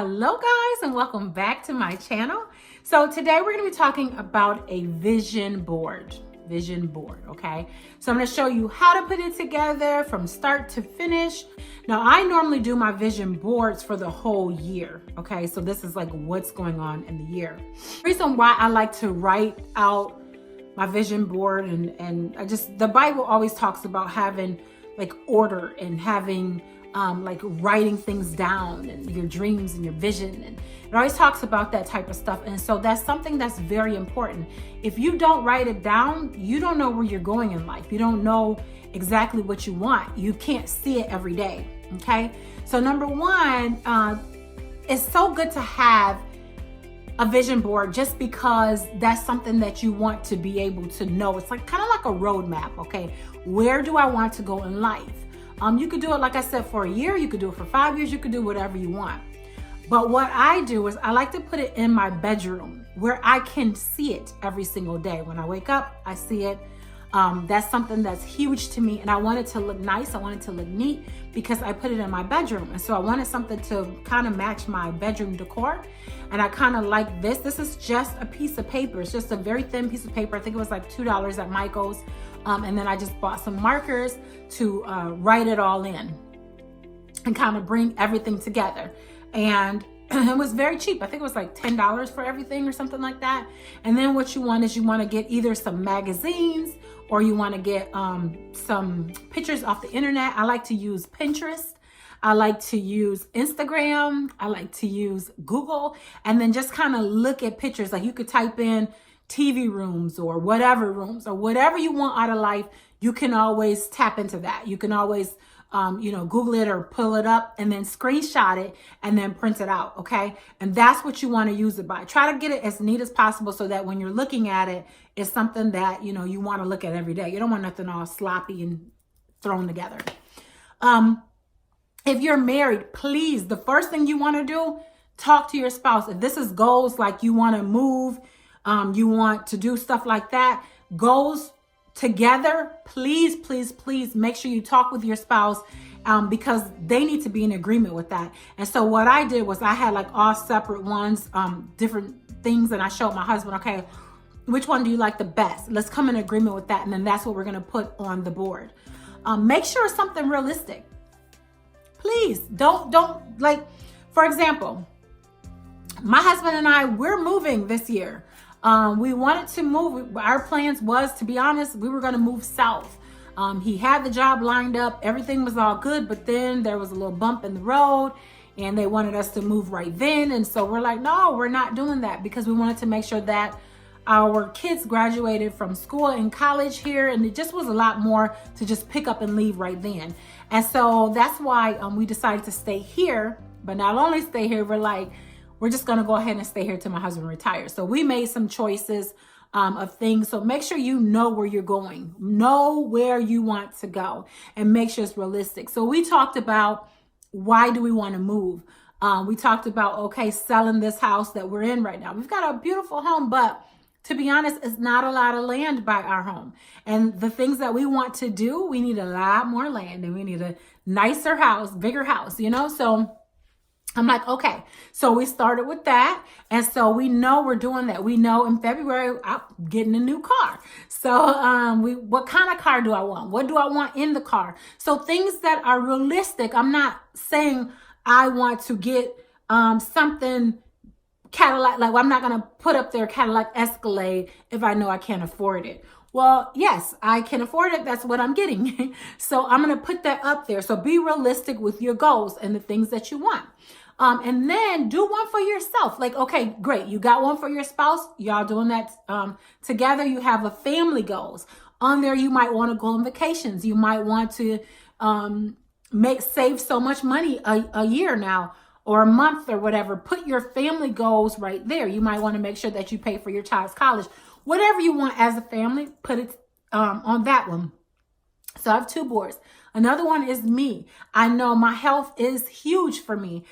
Hello guys, and welcome back to my channel. So today we're going to be talking about a vision board. Okay? So I'm going to show you how to put it together from start to finish. Now I normally do my vision boards for the whole year, okay? So this is like what's going on in the year. The reason why I like to write out my vision board and the Bible always talks about having like order and having like writing things down and your dreams and your vision, and it always talks about that type of stuff. And so that's something that's very important. If you don't write it down, you don't know where you're going in life. You don't know exactly what you want. You can't see it every day. Okay, so number one, it's so good to have a vision board just because that's something that you want to be able to know. It's like kind of like a roadmap. Okay, where do I want to go in life? You could do it, like I said, for a year. You could do it for 5 years. You could do whatever you want. But what I do is I like to put it in my bedroom where I can see it every single day. When I wake up, I see it. That's something that's huge to me. And I want it to look nice. I want it to look neat because I put it in my bedroom. And so I wanted something to kind of match my bedroom decor. And I kind of like this. This is just a piece of paper. It's just a very thin piece of paper. I think it was like $2 at Michael's. And then I just bought some markers to write it all in and kind of bring everything together. And it was very cheap. I think it was like $10 for everything or something like that. And then what you want is you want to get either some magazines or you want to get some pictures off the internet. I like to use Pinterest. I like to use Instagram. I like to use Google, and then just kind of look at pictures. Like you could type in TV rooms or whatever you want out of life. You can always tap into that. You can always, Google it or pull it up and then screenshot it and then print it out. Okay. And that's what you want to use it by. Try to get it as neat as possible so that when you're looking at it, it's something that, you want to look at every day. You don't want nothing all sloppy and thrown together. If you're married, please, the first thing you want to do, talk to your spouse. If this is goals, like you want to move, you want to do stuff like that, goals together, please make sure you talk with your spouse, because they need to be in agreement with that. And so what I did was I had like all separate ones, different things, and I showed my husband, okay, which one do you like the best? Let's come in agreement with that, and then that's what we're going to put on the board. Make sure it's something realistic. Please don't like, for example, my husband and I, we're moving this year. We wanted to move. Our plans was, to be honest, we were going to move south. He had the job lined up. Everything was all good. But then there was a little bump in the road and they wanted us to move right then. And so we're like, no, we're not doing that, because we wanted to make sure that our kids graduated from school and college here. And it just was a lot more to just pick up and leave right then. And so that's why we decided to stay here. But not only stay here, we're just going to go ahead and stay here till my husband retires. So we made some choices of things. So make sure you know where you're going, know where you want to go, and make sure it's realistic. So we talked about, why do we want to move? We talked about, okay, selling this house that we're in right now. We've got a beautiful home, but to be honest, it's not a lot of land by our home. And the things that we want to do, we need a lot more land, and we need a nicer house, bigger house, So I'm like, okay, so we started with that. And so we know we're doing that. We know in February, I'm getting a new car. So what kind of car do I want? What do I want in the car? So things that are realistic. I'm not saying I want to get something Cadillac. Like, I'm not going to put up their Cadillac Escalade if I know I can't afford it. Well, yes, I can afford it. That's what I'm getting. So I'm going to put that up there. So be realistic with your goals and the things that you want. And then do one for yourself. Like, okay, great. You got one for your spouse. Y'all doing that together. You have a family goals. On there, you might want to go on vacations. You might want to save so much money a year now, or a month or whatever. Put your family goals right there. You might want to make sure that you pay for your child's college. Whatever you want as a family, put it on that one. So I have two boards. Another one is me. I know my health is huge for me,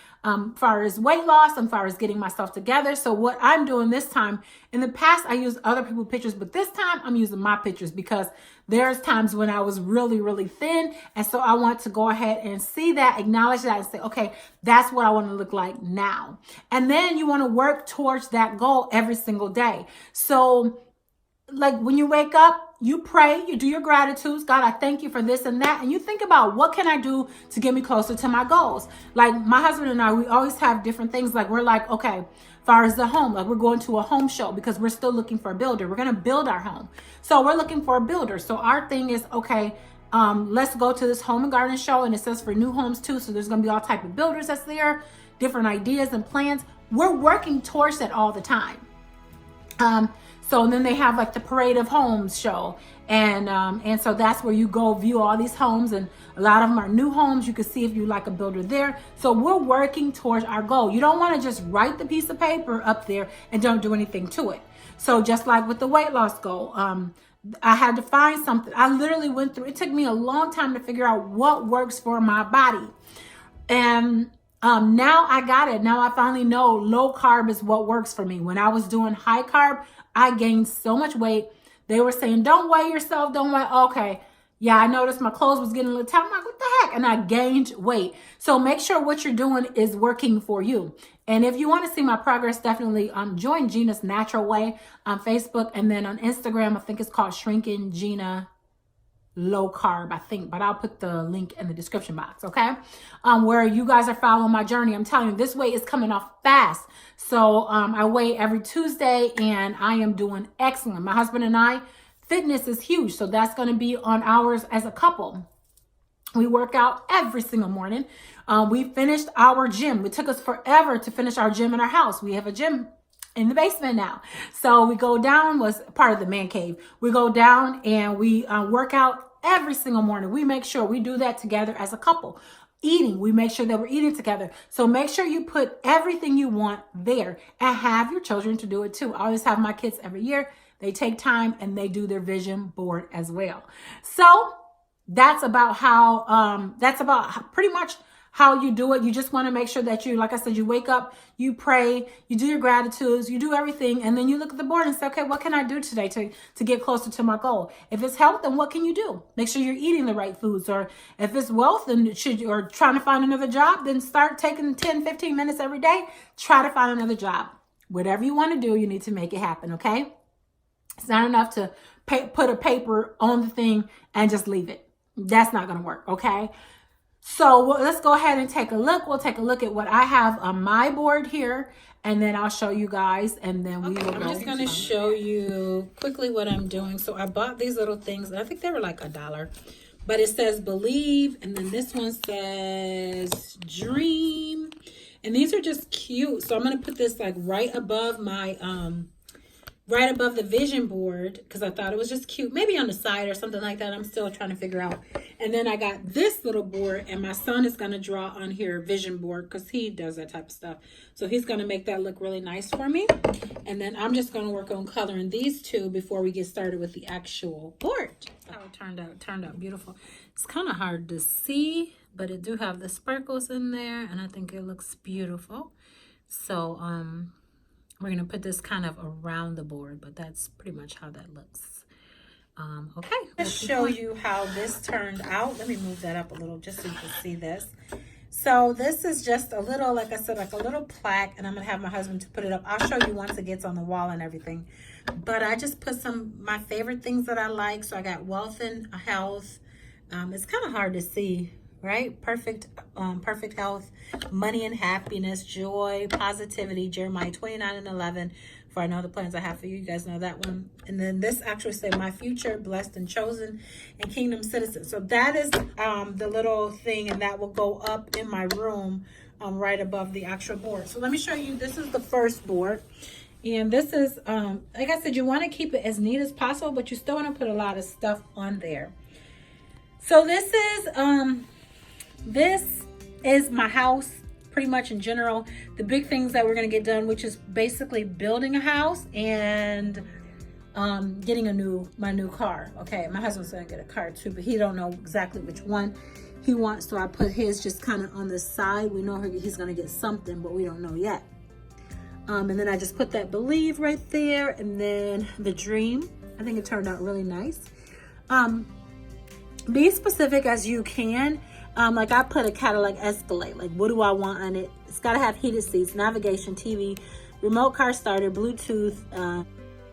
far as weight loss and far as getting myself together. So what I'm doing this time, in the past, I use other people's pictures, but this time I'm using my pictures because there's times when I was really, really thin. And so I want to go ahead and see that, acknowledge that, and say, okay, that's what I want to look like now. And then you want to work towards that goal every single day. So like when you wake up, you pray, you do your gratitudes. God, I thank you for this and that. And you think about, what can I do to get me closer to my goals? Like my husband and I, we always have different things. Like we're like, okay, far as the home, like we're going to a home show because we're still looking for a builder. We're going to build our home. So we're looking for a builder. So our thing is, okay, let's go to this home and garden show. And it says for new homes too. So there's going to be all type of builders that's there, different ideas and plans. We're working towards that all the time. So then they have like the Parade of Homes show. And so that's where you go view all these homes, and a lot of them are new homes. You can see if you like a builder there. So we're working towards our goal. You don't want to just write the piece of paper up there and don't do anything to it. So just like with the weight loss goal, I had to find something. I literally went through, it took me a long time to figure out what works for my body. And now I got it. Now I finally know low carb is what works for me. When I was doing high carb, I gained so much weight. They were saying, don't weigh yourself, don't weigh. Okay. Yeah, I noticed my clothes was getting a little tight. I'm like, what the heck? And I gained weight. So make sure what you're doing is working for you. And if you want to see my progress, definitely join Gina's Natural Way on Facebook. And then on Instagram, I think it's called Shrinking Gina Low Carb, I think, but I'll put the link in the description box, okay? Where you guys are following my journey. I'm telling you, this weight is coming off fast. So I weigh every Tuesday and I am doing excellent. My husband and I, fitness is huge. So that's going to be on ours as a couple. We work out every single morning. We finished our gym. It took us forever to finish our gym in our house. We have a gym in the basement now. So we go down, was part of the man cave. We go down and we work out every single morning. We make sure we do that together as a couple. Eating, we make sure that we're eating together. So make sure you put everything you want there and have your children to do it too. I always have my kids every year. They take time and they do their vision board as well. So that's about how, pretty much how you do it. You just want to make sure that you, like I said, you wake up, you pray, you do your gratitudes, you do everything. And then you look at the board and say, okay, what can I do today to get closer to my goal? If it's health, then what can you do? Make sure you're eating the right foods. Or if it's wealth, then or trying to find another job, then start taking 10, 15 minutes every day. Try to find another job. Whatever you want to do, you need to make it happen. Okay. It's not enough to put a paper on the thing and just leave it. That's not going to work. Okay. So let's go ahead and take a look. We'll take a look at what I have on my board here, and then I'll show you guys, and then we will go. I'm just going to show you quickly what I'm doing. So I bought these little things. I think they were like $1, but it says believe, and then this one says dream, and these are just cute. So I'm going to put this like right above my right above the vision board because I thought it was just cute. Maybe on the side or something like that. I'm still trying to figure out. And then I got this little board, and my son is going to draw on here vision board because he does that type of stuff. So he's going to make that look really nice for me. And then I'm just going to work on coloring these two before we get started with the actual board. How it turned out beautiful. It's kind of hard to see, but it do have the sparkles in there, and I think it looks beautiful. So we're going to put this kind of around the board, but that's pretty much how that looks. Okay, let's show you how this turned out. Let me move that up a little just so you can see this. So this is just a little, like I said, like a little plaque, and I'm going to have my husband to put it up. I'll show you once it gets on the wall and everything. But I just put my favorite things that I like. So I got wealth and health. It's kind of hard to see, right? Perfect health, money and happiness, joy, positivity, Jeremiah 29:11. For I know the plans I have for you. You guys know that one. And then this actually say my future, blessed and chosen, and kingdom citizen. So that is the little thing, and that will go up in my room right above the actual board. So let me show you. This is the first board. And this is, like I said, you want to keep it as neat as possible, but you still want to put a lot of stuff on there. So this is my house, pretty much in general. The big things that we're going to get done, which is basically building a house and getting my new car. Okay, my husband's gonna get a car too, but he don't know exactly which one he wants, so I put his just kind of on the side. We know he's gonna get something, but we don't know yet. And then I just put that Believe right there, and then the Dream. I think it turned out really nice. Be specific as you can. Like I put a Cadillac Escalade. Like, what do I want on it? It's got to have heated seats, navigation, TV, remote car starter, Bluetooth,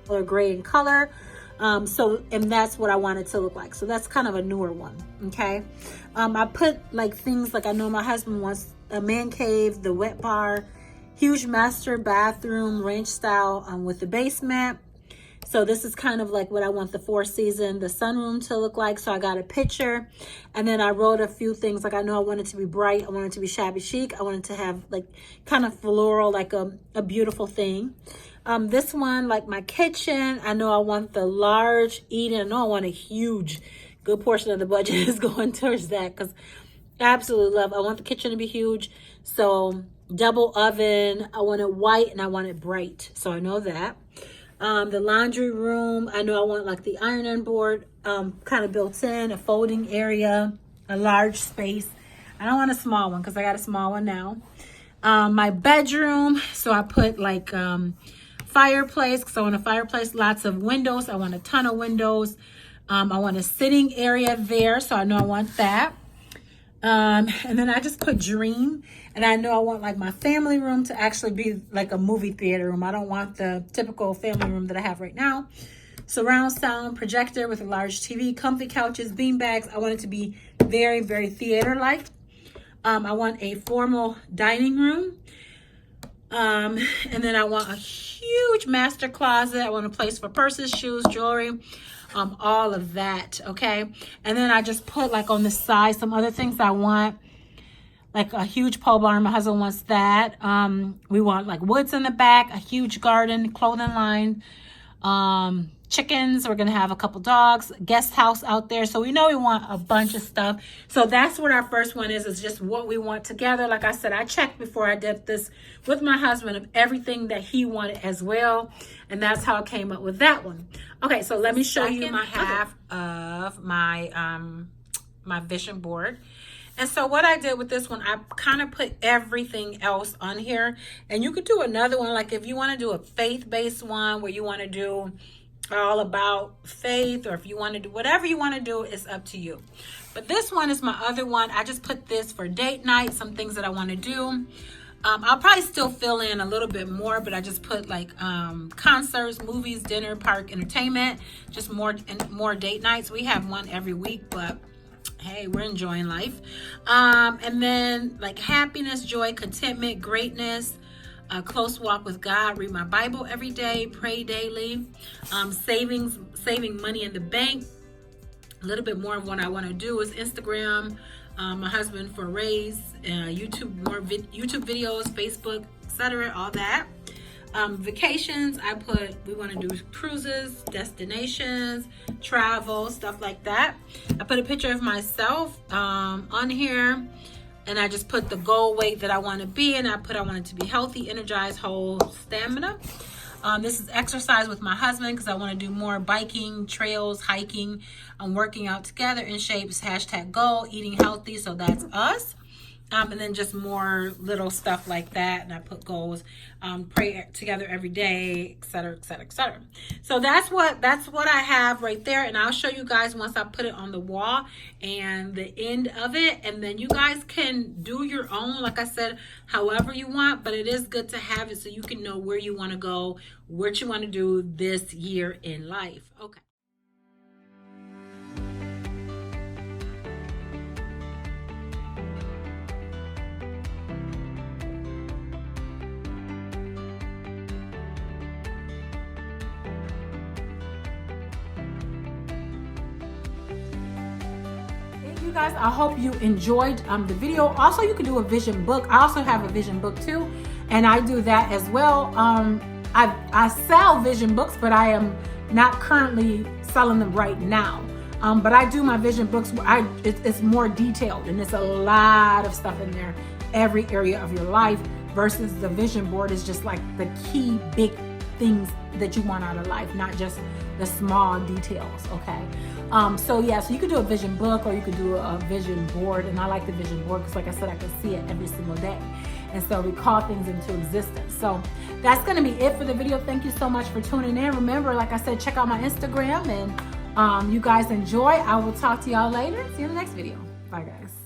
or gray in color. And that's what I want it to look like. So that's kind of a newer one. Okay. I put like things like I know my husband wants a man cave, the wet bar, huge master bathroom, ranch style, with the basement. So this is kind of like what I want the Four Seasons, the sunroom to look like. So I got a picture, and then I wrote a few things. Like I know I want it to be bright. I want it to be shabby chic. I want it to have like kind of floral, like a beautiful thing. This one, like my kitchen, I know I want the large eating. I know I want a huge, good portion of the budget is going towards that, because I absolutely love, I want the kitchen to be huge. So double oven, I want it white and I want it bright. So I know that. The laundry room, I know I want like the ironing board kind of built in, a folding area, a large space. I don't want a small one because I got a small one now. My bedroom, so I put like fireplace, because I want a fireplace, lots of windows. I want a ton of windows. I want a sitting area there, so I know I want that. And then I just put Dream, and I know I want like my family room to actually be like a movie theater room. I don't want the typical family room that I have right now. Surround sound, projector with a large TV, comfy couches, bean bags. I want it to be very, very theater-like. I want a formal dining room. And then I want a huge master closet. I want a place for purses, shoes, jewelry. All of that, okay? And then I just put like on the side some other things I want, like a huge pole barn. My husband wants that. We want like woods in the back, a huge garden, clothing line, chickens. We're gonna have a couple dogs, guest house out there. So we know we want a bunch of stuff. So that's what our first one is just what we want together. Like I said, I checked before I did this with my husband of everything that he wanted as well. And that's how I came up with that one. Okay, so let me show you my half of my my vision board. And so what I did with this one, I kind of put everything else on here. And you could do another one, like if you want to do a faith-based one where you want to do all about faith, or if you want to do whatever you want to do, it's up to you. But this one is my other one. I just put this for date night, some things that I want to do. I'll probably still fill in a little bit more, but I just put like concerts, movies, dinner, park, entertainment, just more date nights. We have one every week, but hey, we're enjoying life. And then like happiness, joy, contentment, greatness, a close walk with God, read my Bible every day, pray daily, saving money in the bank. A little bit more of what I want to do is Instagram, my husband for raise, YouTube, more YouTube videos, Facebook, etc., all that. Vacations, I put, we want to do cruises, destinations, travel, stuff like that. I put a picture of myself on here, and I just put the goal weight that I want to be, and I want it to be healthy, energized, whole, stamina. This is exercise with my husband because I want to do more biking, trails, hiking, working out together in shapes, #goal, eating healthy, so that's us. And then just more little stuff like that. And I put goals, pray together every day, etc., etc., etc. So that's what I have right there. And I'll show you guys once I put it on the wall and the end of it. And then you guys can do your own, like I said, however you want. But it is good to have it so you can know where you want to go, what you want to do this year in life. Okay. Guys, I hope you enjoyed the video. Also, you can do a vision book. I also have a vision book too, and I do that as well. I sell vision books, but I am not currently selling them right now. But I do my vision books where it's more detailed, and it's a lot of stuff in there, every area of your life, versus the vision board is just like the key big things that you want out of life, not just the small details, okay? So you could do a vision book or you could do a vision board. And I like the vision board because, like I said, I can see it every single day. And so we call things into existence. So that's going to be it for the video. Thank you so much for tuning in. Remember, like I said, check out my Instagram, and you guys enjoy. I will talk to y'all later. See you in the next video. Bye, guys.